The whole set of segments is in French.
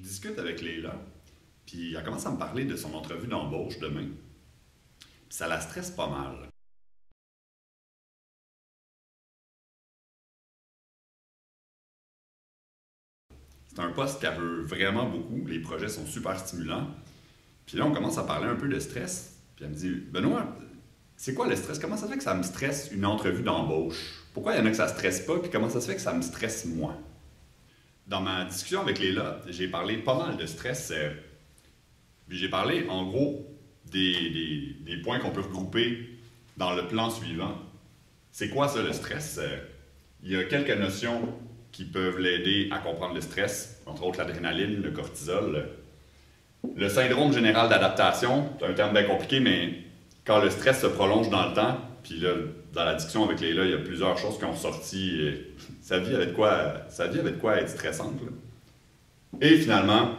discute avec Leila, puis elle commence à me parler de son entrevue d'embauche demain. Puis ça la stresse pas mal. C'est un poste qu'elle veut vraiment beaucoup, les projets sont super stimulants. Puis là, on commence à parler un peu de stress. Puis elle me dit, Benoît, c'est quoi le stress? Comment ça se fait que ça me stresse une entrevue d'embauche? Pourquoi il y en a que ça ne stresse pas? Puis comment ça se fait que ça me stresse moi? Dans ma discussion avec Leila, j'ai parlé pas mal de stress. Puis j'ai parlé, en gros, des points qu'on peut regrouper dans le plan suivant. C'est quoi ça, le stress? Il y a quelques notions qui peuvent l'aider à comprendre le stress, entre autres l'adrénaline, le cortisol. Le syndrome général d'adaptation, c'est un terme bien compliqué, mais quand le stress se prolonge dans le temps, puis là, dans la discussion avec Leila, il y a plusieurs choses qui ont sorti. Sa vie avait de quoi être stressante. Là. Et finalement,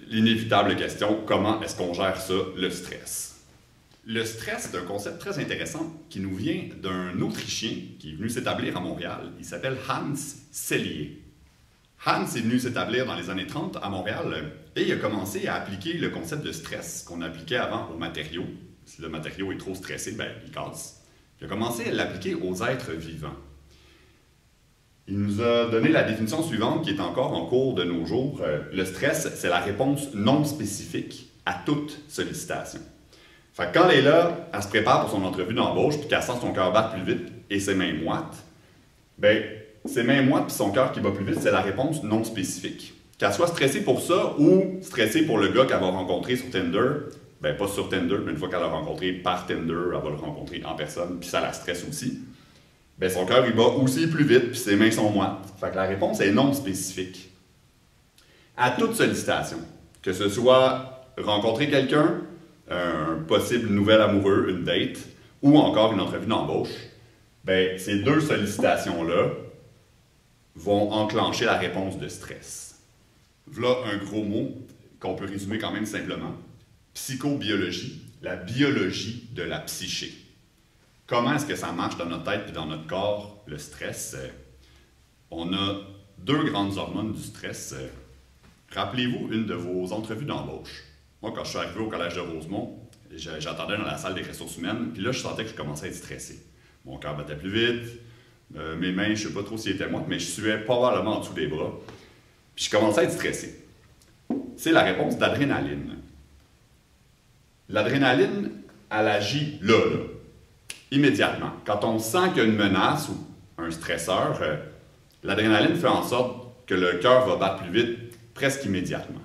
l'inévitable question, comment est-ce qu'on gère ça, le stress? Le stress, c'est un concept très intéressant qui nous vient d'un Autrichien qui est venu s'établir à Montréal. Il s'appelle Hans Selye. Hans est venu s'établir dans les années 30 à Montréal et il a commencé à appliquer le concept de stress qu'on appliquait avant aux matériaux. Si le matériau est trop stressé, ben, il casse. Il a commencé à l'appliquer aux êtres vivants. Il nous a donné la définition suivante qui est encore en cours de nos jours. Le stress, c'est la réponse non spécifique à toute sollicitation. Fait que quand Leila, elle se prépare pour son entrevue d'embauche puis qu'elle sent son cœur battre plus vite et ses mains moites, ben, ses mains moites puis son cœur qui bat plus vite, c'est la réponse non spécifique. Qu'elle soit stressée pour ça ou stressée pour le gars qu'elle va rencontrer sur Tinder, ben pas sur Tinder, mais une fois qu'elle l'a rencontré par Tinder, elle va le rencontrer en personne, puis ça la stresse aussi. Ben son cœur il bat aussi plus vite, puis ses mains sont moites. Fait que la réponse est non spécifique. À toute sollicitation, que ce soit rencontrer quelqu'un, un possible nouvel amoureux, une date, ou encore une entrevue d'embauche, ben ces deux sollicitations-là vont enclencher la réponse de stress. Voilà un gros mot qu'on peut résumer quand même simplement. Psychobiologie, la biologie de la psyché. Comment est-ce que ça marche dans notre tête et dans notre corps, le stress? On a deux grandes hormones du stress. Rappelez-vous une de vos entrevues d'embauche. Moi, quand je suis arrivé au collège de Rosemont, j'attendais dans la salle des ressources humaines, puis là, je sentais que je commençais à être stressé. Mon cœur battait plus vite, mes mains, je ne sais pas trop si étaient moites, mais je suais probablement en dessous des bras. Puis je commençais à être stressé. C'est la réponse d'adrénaline. L'adrénaline, elle agit là, immédiatement. Quand on sent qu'il y a une menace ou un stresseur, l'adrénaline fait en sorte que le cœur va battre plus vite presque immédiatement.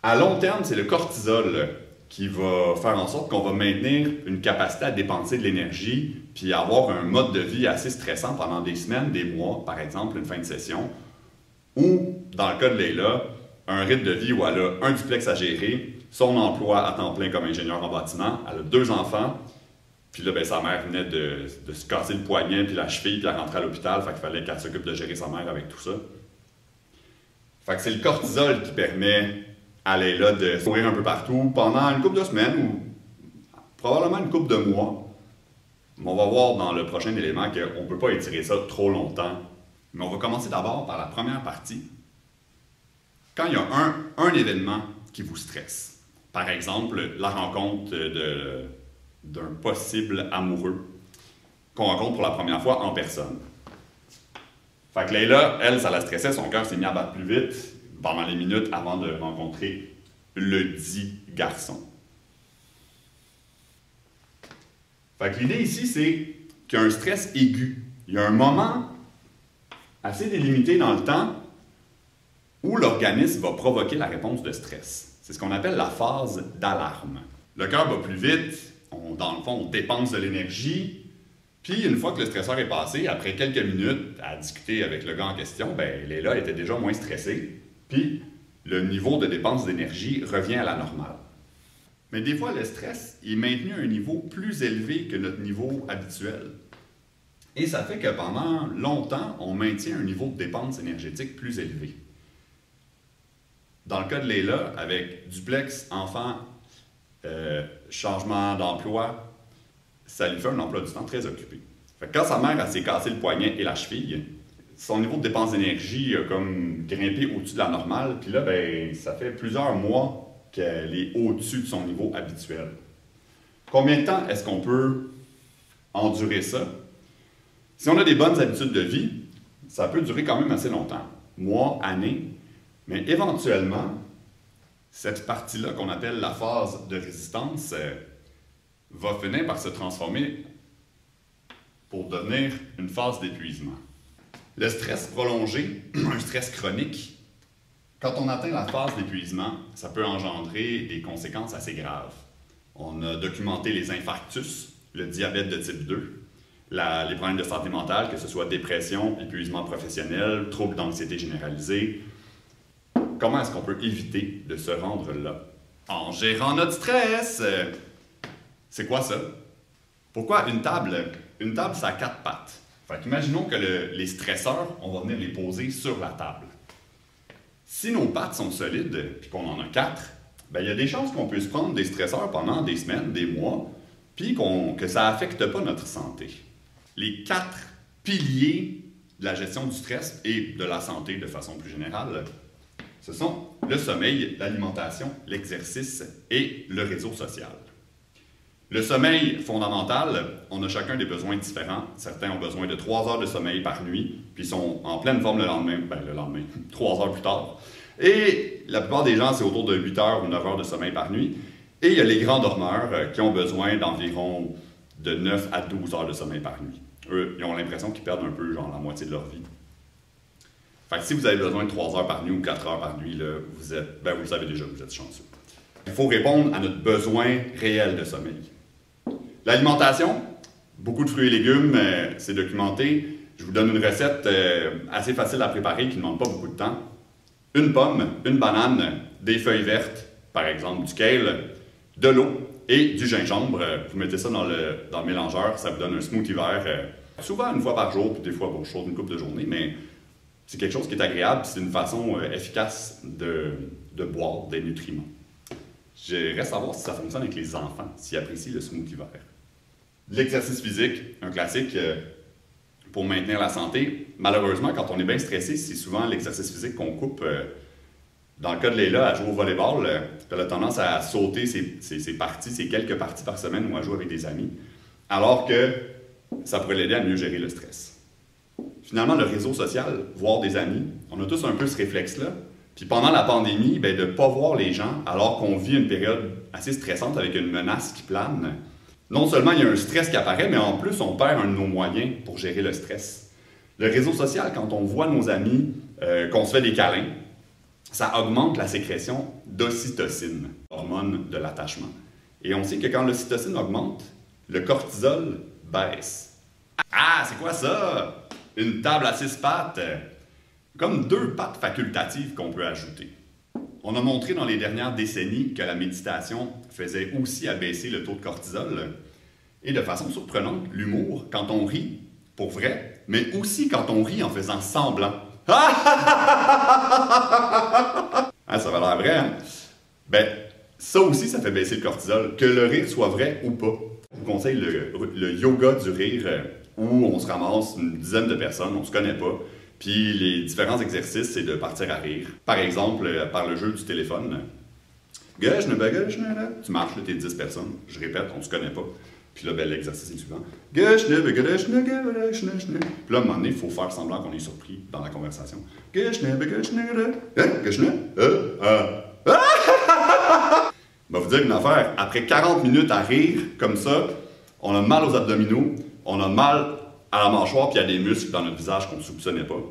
À long terme, c'est le cortisol qui va faire en sorte qu'on va maintenir une capacité à dépenser de l'énergie puis avoir un mode de vie assez stressant pendant des semaines, des mois, par exemple, une fin de session, ou, dans le cas de Leila, un rythme de vie où elle a un duplex à gérer, son emploi à temps plein comme ingénieur en bâtiment, elle a 2 enfants, puis là, ben, sa mère venait de se casser le poignet puis la cheville, puis elle rentrait à l'hôpital, fait qu'il fallait qu'elle s'occupe de gérer sa mère avec tout ça. Fait que c'est le cortisol qui permet à Leila de courir un peu partout pendant une couple de semaines ou probablement une couple de mois. Mais on va voir dans le prochain élément qu'on ne peut pas étirer ça trop longtemps. Mais on va commencer d'abord par la première partie. Quand il y a un événement qui vous stresse, par exemple la rencontre d'un possible amoureux qu'on rencontre pour la première fois en personne. Fait que Leila, elle, ça la stressait, son cœur s'est mis à battre plus vite pendant les minutes avant de rencontrer le dit garçon. Fait que l'idée ici, c'est qu'il y a un stress aigu. Il y a un moment assez délimité dans le temps où l'organisme va provoquer la réponse de stress. C'est ce qu'on appelle la phase d'alarme. Le cœur bat plus vite, dans le fond, on dépense de l'énergie, puis une fois que le stresseur est passé, après quelques minutes à discuter avec le gars en question, ben Leila était déjà moins stressée, puis le niveau de dépense d'énergie revient à la normale. Mais des fois, le stress est maintenu à un niveau plus élevé que notre niveau habituel. Et ça fait que pendant longtemps, on maintient un niveau de dépense énergétique plus élevé. Dans le cas de Leila, avec duplex, enfant, changement d'emploi, ça lui fait un emploi du temps très occupé. Fait que quand sa mère s'est cassé le poignet et la cheville, son niveau de dépense d'énergie a comme grimpé au-dessus de la normale, puis là, ben, ça fait plusieurs mois qu'elle est au-dessus de son niveau habituel. Combien de temps est-ce qu'on peut endurer ça? Si on a des bonnes habitudes de vie, ça peut durer quand même assez longtemps, mois, années, mais éventuellement, cette partie-là qu'on appelle la phase de résistance va finir par se transformer pour devenir une phase d'épuisement. Le stress prolongé, un stress chronique, quand on atteint la phase d'épuisement, ça peut engendrer des conséquences assez graves. On a documenté les infarctus, le diabète de type 2, les problèmes de santé mentale, que ce soit dépression, épuisement professionnel, troubles d'anxiété généralisée. Comment est-ce qu'on peut éviter de se rendre là? En gérant notre stress! C'est quoi ça? Pourquoi une table? Une table, ça a 4 pattes. Fait qu'imaginons que les stresseurs, on va venir les poser sur la table. Si nos pattes sont solides, puis qu'on en a 4, ben, il y a des chances qu'on puisse prendre des stresseurs pendant des semaines, des mois, puis que ça n'affecte pas notre santé. Les 4 piliers de la gestion du stress et de la santé de façon plus générale, ce sont le sommeil, l'alimentation, l'exercice et le réseau social. Le sommeil fondamental, on a chacun des besoins différents. Certains ont besoin de 3 heures de sommeil par nuit, puis sont en pleine forme le lendemain, 3 heures plus tard. Et la plupart des gens, c'est autour de 8 heures ou 9 heures de sommeil par nuit. Et il y a les grands dormeurs qui ont besoin d'environ de 9 à 12 heures de sommeil par nuit. Eux, ils ont l'impression qu'ils perdent un peu, genre, la moitié de leur vie. Fait que si vous avez besoin de 3 heures par nuit ou 4 heures par nuit, là, vous le savez déjà, vous êtes chanceux. Il faut répondre à notre besoin réel de sommeil. L'alimentation, beaucoup de fruits et légumes, c'est documenté. Je vous donne une recette assez facile à préparer qui ne demande pas beaucoup de temps. Une pomme, une banane, des feuilles vertes, par exemple du kale, de l'eau et du gingembre. Vous mettez ça dans le mélangeur, ça vous donne un smoothie vert, souvent une fois par jour, puis des fois pour chaud une couple de journées, mais c'est quelque chose qui est agréable, c'est une façon efficace de boire des nutriments. Je reste à voir si ça fonctionne avec les enfants, s'ils apprécient le smoothie vert. L'exercice physique, un classique pour maintenir la santé. Malheureusement, quand on est bien stressé, c'est souvent l'exercice physique qu'on coupe. Dans le cas de Leila, elle joue au volleyball, elle a tendance à sauter ses quelques parties par semaine où elle joue avec des amis, alors que ça pourrait l'aider à mieux gérer le stress. Finalement, le réseau social, voir des amis, on a tous un peu ce réflexe-là. Puis pendant la pandémie, de ne pas voir les gens alors qu'on vit une période assez stressante avec une menace qui plane, non seulement il y a un stress qui apparaît, mais en plus on perd un de nos moyens pour gérer le stress. Le réseau social, quand on voit nos amis, qu'on se fait des câlins, ça augmente la sécrétion d'ocytocine, hormone de l'attachement. Et on sait que quand l'ocytocine augmente, le cortisol baisse. Ah, c'est quoi ça? Une table à 6 pattes? Comme 2 pattes facultatives qu'on peut ajouter. On a montré dans les dernières décennies que la méditation faisait aussi abaisser le taux de cortisol. Et de façon surprenante, l'humour, quand on rit, pour vrai, mais aussi quand on rit en faisant semblant. Ah, ça va l'air vrai, hein? Ça aussi, ça fait baisser le cortisol, que le rire soit vrai ou pas. Je vous conseille le yoga du rire, où on se ramasse une dizaine de personnes, on se connaît pas. Puis les différents exercices, c'est de partir à rire. Par exemple, par le jeu du téléphone. Tu marches, t'es 10 personnes. Je répète, on se connaît pas. Puis là, l'exercice est le suivant. Puis là, à un moment donné, il faut faire semblant qu'on est surpris dans la conversation. Va vous dire une affaire. Après 40 minutes à rire, comme ça, on a mal aux abdominaux, on a mal à la mâchoire, puis il y a des muscles dans notre visage qu'on ne soupçonnait pas.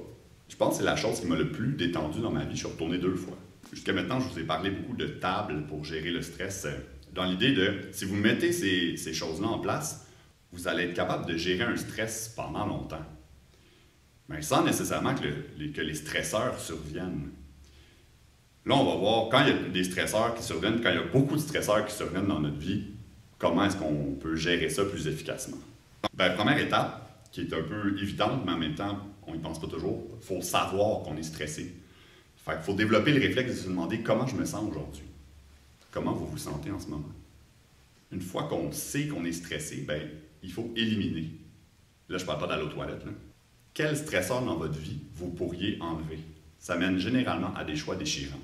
Je pense que c'est la chose qui m'a le plus détendu dans ma vie. Je suis retourné 2 fois. Jusqu'à maintenant, je vous ai parlé beaucoup de tables pour gérer le stress. Dans l'idée de, si vous mettez ces choses-là en place, vous allez être capable de gérer un stress pendant longtemps. Mais sans nécessairement que les stresseurs surviennent. Là, on va voir, quand il y a des stresseurs qui surviennent, quand il y a beaucoup de stresseurs qui surviennent dans notre vie, comment est-ce qu'on peut gérer ça plus efficacement. Première étape, qui est un peu évidente, mais en même temps, on n'y pense pas toujours, il faut savoir qu'on est stressé. Fait qu'il faut développer le réflexe de se demander comment je me sens aujourd'hui. Comment vous vous sentez en ce moment? Une fois qu'on sait qu'on est stressé, il faut éliminer. Là, je ne parle pas d'aller aux toilettes. Là. Quel stresseur dans votre vie vous pourriez enlever? Ça mène généralement à des choix déchirants.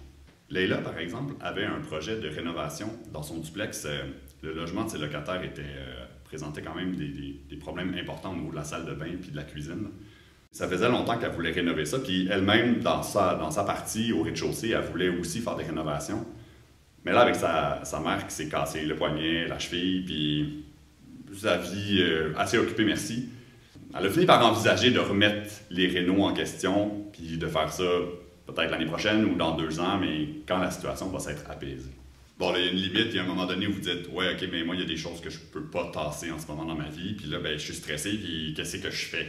Leila, par exemple, avait un projet de rénovation dans son duplex. Le logement de ses locataires présentait quand même des problèmes importants au niveau de la salle de bain et de la cuisine. Ça faisait longtemps qu'elle voulait rénover ça, puis elle-même, dans sa partie au rez-de-chaussée, elle voulait aussi faire des rénovations. Mais là, avec sa mère qui s'est cassé le poignet, la cheville, puis sa vie assez occupée, merci, elle a fini par envisager de remettre les rénaux en question, puis de faire ça peut-être l'année prochaine ou dans 2 ans, mais quand la situation va s'être apaisée. Bon, là, il y a une limite, il y a un moment donné où vous dites « Ouais, OK, mais moi, il y a des choses que je peux pas tasser en ce moment dans ma vie, puis là, ben, je suis stressé, puis qu'est-ce que je fais? »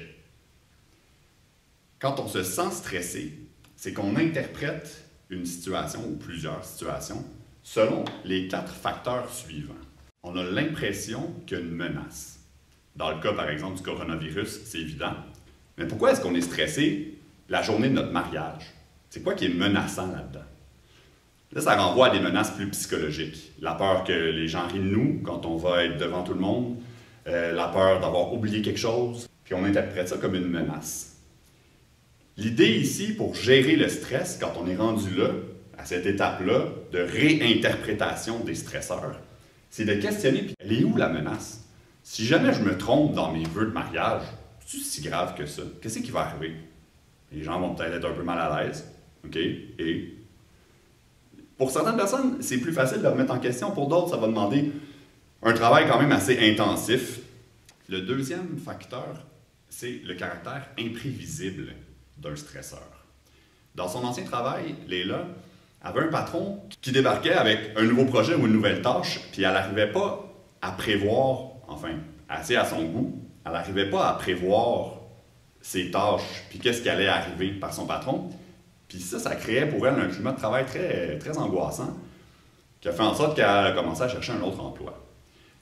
Quand on se sent stressé, c'est qu'on interprète une situation ou plusieurs situations selon les 4 facteurs suivants. On a l'impression qu'il y a une menace. Dans le cas, par exemple, du coronavirus, c'est évident. Mais pourquoi est-ce qu'on est stressé la journée de notre mariage? C'est quoi qui est menaçant là-dedans? Là, ça renvoie à des menaces plus psychologiques. La peur que les gens rient de nous quand on va être devant tout le monde, la peur d'avoir oublié quelque chose, puis on interprète ça comme une menace. L'idée ici, pour gérer le stress, quand on est rendu là, à cette étape-là de réinterprétation des stresseurs, c'est de questionner, puis elle est où la menace? Si jamais je me trompe dans mes vœux de mariage, c'est si grave que ça? Qu'est-ce qui va arriver? Les gens vont peut-être être un peu mal à l'aise. OK? Et pour certaines personnes, c'est plus facile de remettre en question. Pour d'autres, ça va demander un travail quand même assez intensif. Le deuxième facteur, c'est le caractère imprévisible d'un stresseur. Dans son ancien travail, Leila avait un patron qui débarquait avec un nouveau projet ou une nouvelle tâche, puis elle n'arrivait pas à prévoir, enfin, assez à son goût, elle n'arrivait pas à prévoir ses tâches, puis qu'est-ce qui allait arriver par son patron. Puis ça créait pour elle un climat de travail très, très angoissant, qui a fait en sorte qu'elle a commencé à chercher un autre emploi.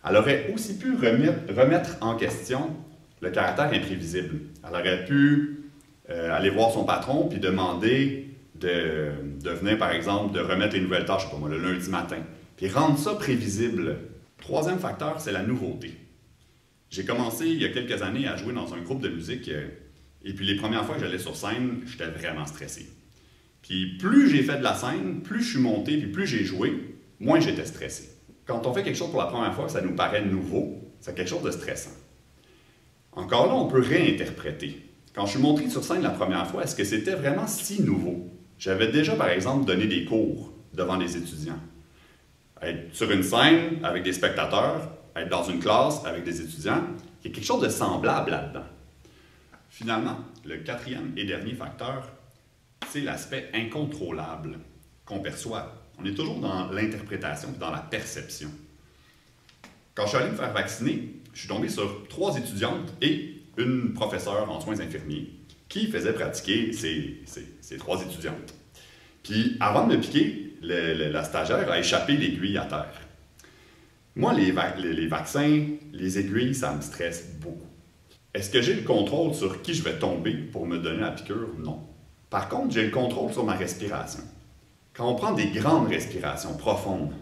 Elle aurait aussi pu remettre en question le caractère imprévisible. Elle aurait pu aller voir son patron puis demander de venir, par exemple, de remettre les nouvelles tâches, je sais pas moi, le lundi matin, puis rendre ça prévisible. Troisième facteur, c'est la nouveauté. J'ai commencé il y a quelques années à jouer dans un groupe de musique et puis les premières fois que j'allais sur scène, j'étais vraiment stressé. Puis plus j'ai fait de la scène, plus je suis monté, puis plus j'ai joué, moins j'étais stressé. Quand on fait quelque chose pour la première fois, ça nous paraît nouveau, c'est quelque chose de stressant. Encore là, on peut réinterpréter. Quand je suis monté sur scène la première fois, est-ce que c'était vraiment si nouveau? J'avais déjà, par exemple, donné des cours devant des étudiants. Être sur une scène avec des spectateurs, être dans une classe avec des étudiants, il y a quelque chose de semblable là-dedans. Finalement, le 4e et dernier facteur, c'est l'aspect incontrôlable qu'on perçoit. On est toujours dans l'interprétation, dans la perception. Quand je suis allé me faire vacciner, je suis tombé sur 3 étudiantes et une professeure en soins infirmiers qui faisait pratiquer ces 3 étudiantes. Puis, avant de me piquer, la stagiaire a échappé l'aiguille à terre. Moi, les vaccins, les aiguilles, ça me stresse beaucoup. Est-ce que j'ai le contrôle sur qui je vais tomber pour me donner la piqûre? Non. Par contre, j'ai le contrôle sur ma respiration. Quand on prend des grandes respirations profondes,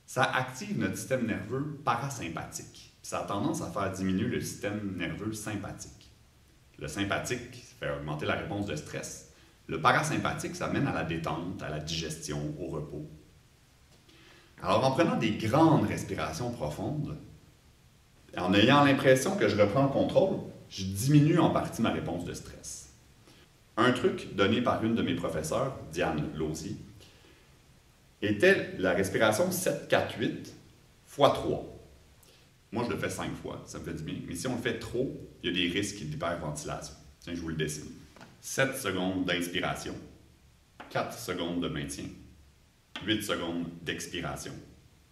ça active notre système nerveux parasympathique. Ça a tendance à faire diminuer le système nerveux sympathique. Le sympathique fait augmenter la réponse de stress. Le parasympathique, ça mène à la détente, à la digestion, au repos. Alors, en prenant des grandes respirations profondes, en ayant l'impression que je reprends le contrôle, je diminue en partie ma réponse de stress. Un truc donné par une de mes professeurs, Diane Lausier, était la respiration 7-4-8 x 3. Moi, je le fais 5 fois, ça me fait du bien. Mais si on le fait trop, il y a des risques d'hyperventilation. Tiens, je vous le dessine. 7 secondes d'inspiration, 4 secondes de maintien, 8 secondes d'expiration.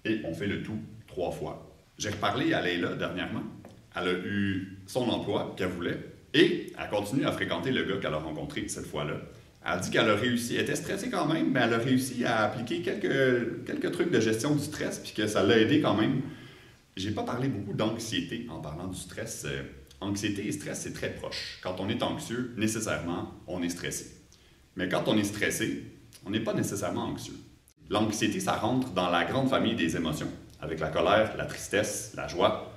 Et on fait le tout 3 fois. J'ai reparlé à Leila dernièrement. Elle a eu son emploi qu'elle voulait et elle continue à fréquenter le gars qu'elle a rencontré cette fois-là. Elle a dit qu'elle a réussi, elle était stressée quand même, mais elle a réussi à appliquer quelques trucs de gestion du stress puis que ça l'a aidé quand même. J'ai pas parlé beaucoup d'anxiété en parlant du stress. Anxiété et stress, c'est très proche. Quand on est anxieux, nécessairement, on est stressé. Mais quand on est stressé, on n'est pas nécessairement anxieux. l'anxiété, ça rentre dans la grande famille des émotions, avec la colère, la tristesse, la joie.